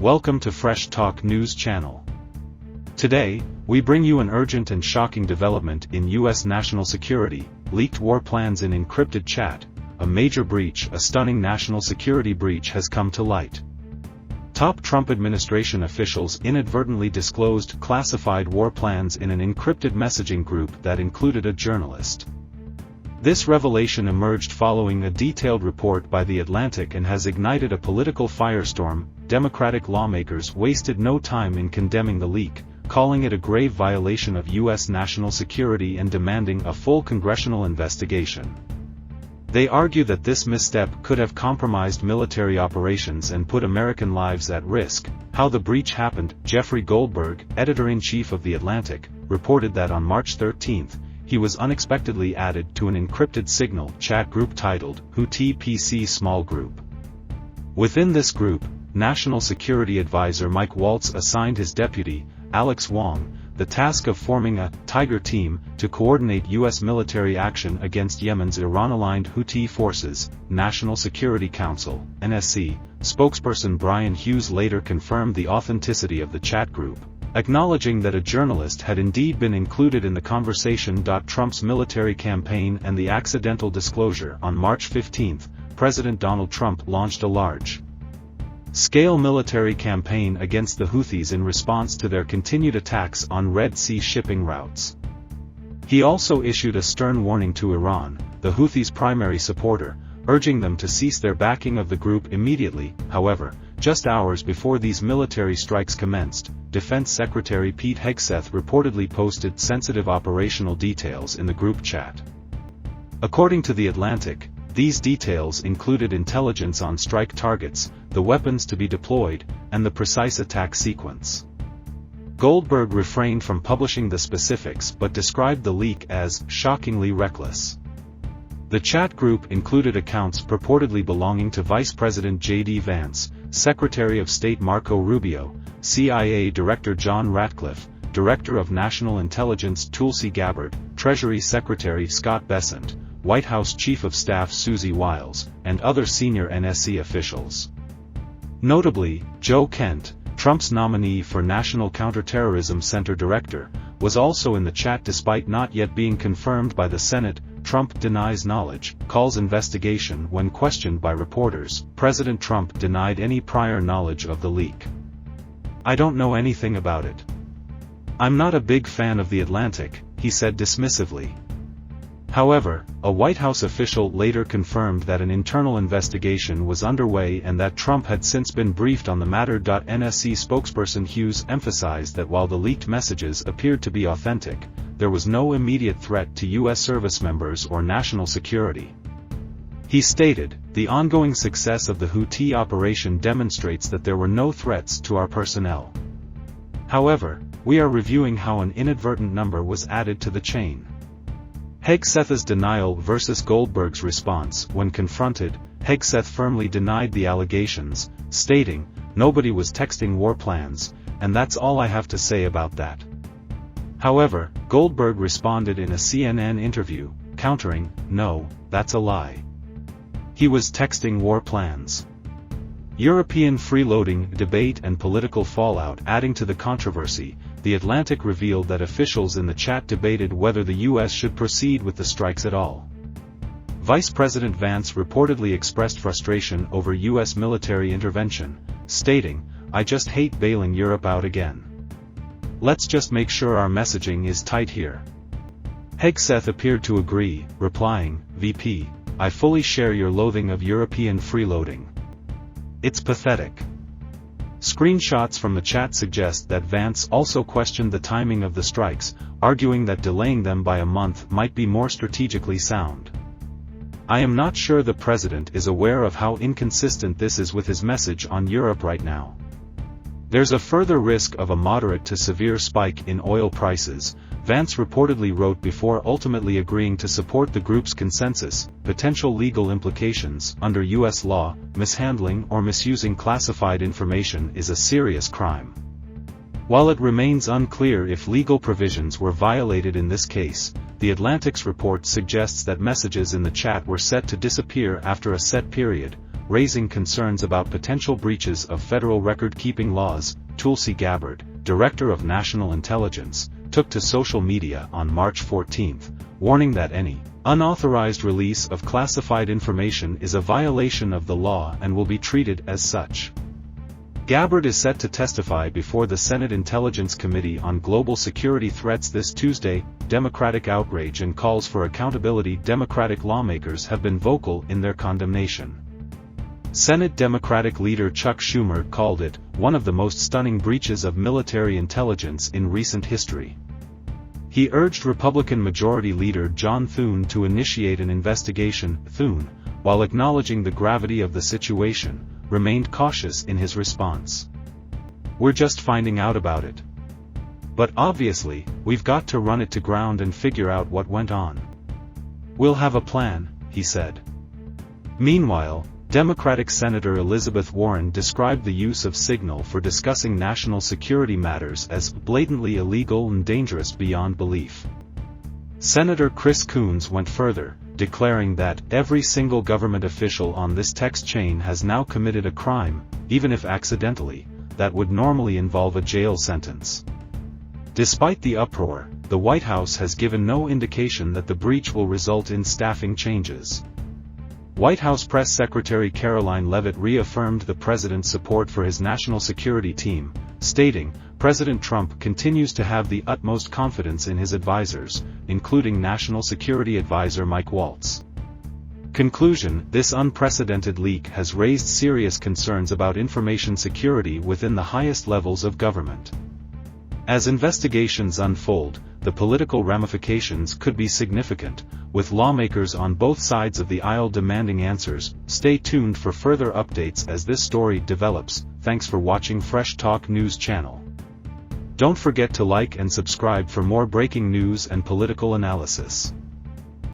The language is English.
Welcome to Fresh Talk News Channel. Today, we bring you an urgent and shocking development in U.S. national security: leaked war plans in encrypted chat. A major breach, a stunning national security breach has come to light. Top Trump administration officials inadvertently disclosed classified war plans in an encrypted messaging group that included a journalist. This revelation emerged following a detailed report by The Atlantic and has ignited a political firestorm. Democratic lawmakers wasted no time in condemning the leak, calling it a grave violation of U.S. national security and demanding a full congressional investigation. They argue that this misstep could have compromised military operations and put American lives at risk. How the breach happened: Jeffrey Goldberg, editor-in-chief of The Atlantic, reported that on March 13, he was unexpectedly added to an encrypted Signal chat group titled Houthi PC Small Group. Within this group, National Security Advisor Mike Waltz assigned his deputy, Alex Wong, the task of forming a Tiger team to coordinate U.S. military action against Yemen's Iran-aligned Houthi forces. National Security Council (NSC) spokesperson Brian Hughes later confirmed the authenticity of the chat group, acknowledging that a journalist had indeed been included in the conversation. Trump's military campaign and the accidental disclosure: on March 15, President Donald Trump launched a large-scale military campaign against the Houthis in response to their continued attacks on Red Sea shipping routes. He also issued a stern warning to Iran, the Houthis' primary supporter, urging them to cease their backing of the group immediately. However, just hours before these military strikes commenced, Defense Secretary Pete Hegseth reportedly posted sensitive operational details in the group chat. According to The Atlantic, these details included intelligence on strike targets, the weapons to be deployed, and the precise attack sequence. Goldberg refrained from publishing the specifics but described the leak as shockingly reckless. The chat group included accounts purportedly belonging to Vice President J.D. Vance, Secretary of State Marco Rubio, CIA Director John Ratcliffe, Director of National Intelligence Tulsi Gabbard, Treasury Secretary Scott Bessent, White House Chief of Staff Susie Wiles, and other senior NSC officials. Notably, Joe Kent, Trump's nominee for National Counterterrorism Center Director, was also in the chat despite not yet being confirmed by the Senate. Trump denies knowledge, calls investigation. When questioned by reporters, President Trump denied any prior knowledge of the leak. "I don't know anything about it. I'm not a big fan of The Atlantic," he said dismissively. However, a White House official later confirmed that an internal investigation was underway and that Trump had since been briefed on the matter. NSC spokesperson Hughes emphasized that while the leaked messages appeared to be authentic, there was no immediate threat to U.S. service members or national security. He stated, "The ongoing success of the Houthi operation demonstrates that there were no threats to our personnel. However, we are reviewing how an inadvertent number was added to the chain." Hegseth's denial versus Goldberg's response: when confronted, Hegseth firmly denied the allegations, stating, "Nobody was texting war plans, and that's all I have to say about that." However, Goldberg responded in a CNN interview, countering, "No, that's a lie. He was texting war plans." European freeloading, debate and political fallout adding to the controversy, The Atlantic revealed that officials in the chat debated whether the U.S. should proceed with the strikes at all. Vice President Vance reportedly expressed frustration over U.S. military intervention, stating, "I just hate bailing Europe out again. Let's just make sure our messaging is tight here." Hegseth appeared to agree, replying, "VP, I fully share your loathing of European freeloading. It's pathetic." Screenshots from the chat suggest that Vance also questioned the timing of the strikes, arguing that delaying them by a month might be more strategically sound. "I am not sure the president is aware of how inconsistent this is with his message on Europe right now. There's a further risk of a moderate to severe spike in oil prices," Vance reportedly wrote before ultimately agreeing to support the group's consensus. Potential legal implications: under U.S. law, mishandling or misusing classified information is a serious crime. While it remains unclear if legal provisions were violated in this case, The Atlantic's report suggests that messages in the chat were set to disappear after a set period, raising concerns about potential breaches of federal record-keeping laws. Tulsi Gabbard, Director of National Intelligence, took to social media on March 14, warning that any unauthorized release of classified information is a violation of the law and will be treated as such. Gabbard is set to testify before the Senate Intelligence Committee on Global Security Threats this Tuesday. Democratic outrage and calls for accountability. Democratic lawmakers have been vocal in their condemnation. Senate Democratic leader Chuck Schumer called it one of the most stunning breaches of military intelligence in recent history. He urged Republican Majority Leader John Thune to initiate an investigation. Thune, while acknowledging the gravity of the situation, remained cautious in his response. "We're just finding out about it. But obviously, we've got to run it to ground and figure out what went on. We'll have a plan," he said. Meanwhile, Democratic Senator Elizabeth Warren described the use of Signal for discussing national security matters as blatantly illegal and dangerous beyond belief. Senator Chris Coons went further, declaring that every single government official on this text chain has now committed a crime, even if accidentally, that would normally involve a jail sentence. Despite the uproar, the White House has given no indication that the breach will result in staffing changes. White House Press Secretary Caroline Leavitt reaffirmed the president's support for his national security team, stating, "President Trump continues to have the utmost confidence in his advisors, including National Security Advisor Mike Waltz." Conclusion: this unprecedented leak has raised serious concerns about information security within the highest levels of government. As investigations unfold, the political ramifications could be significant, with lawmakers on both sides of the aisle demanding answers. Stay tuned for further updates as this story develops. Thanks for watching Fresh Talk News Channel. Don't forget to like and subscribe for more breaking news and political analysis.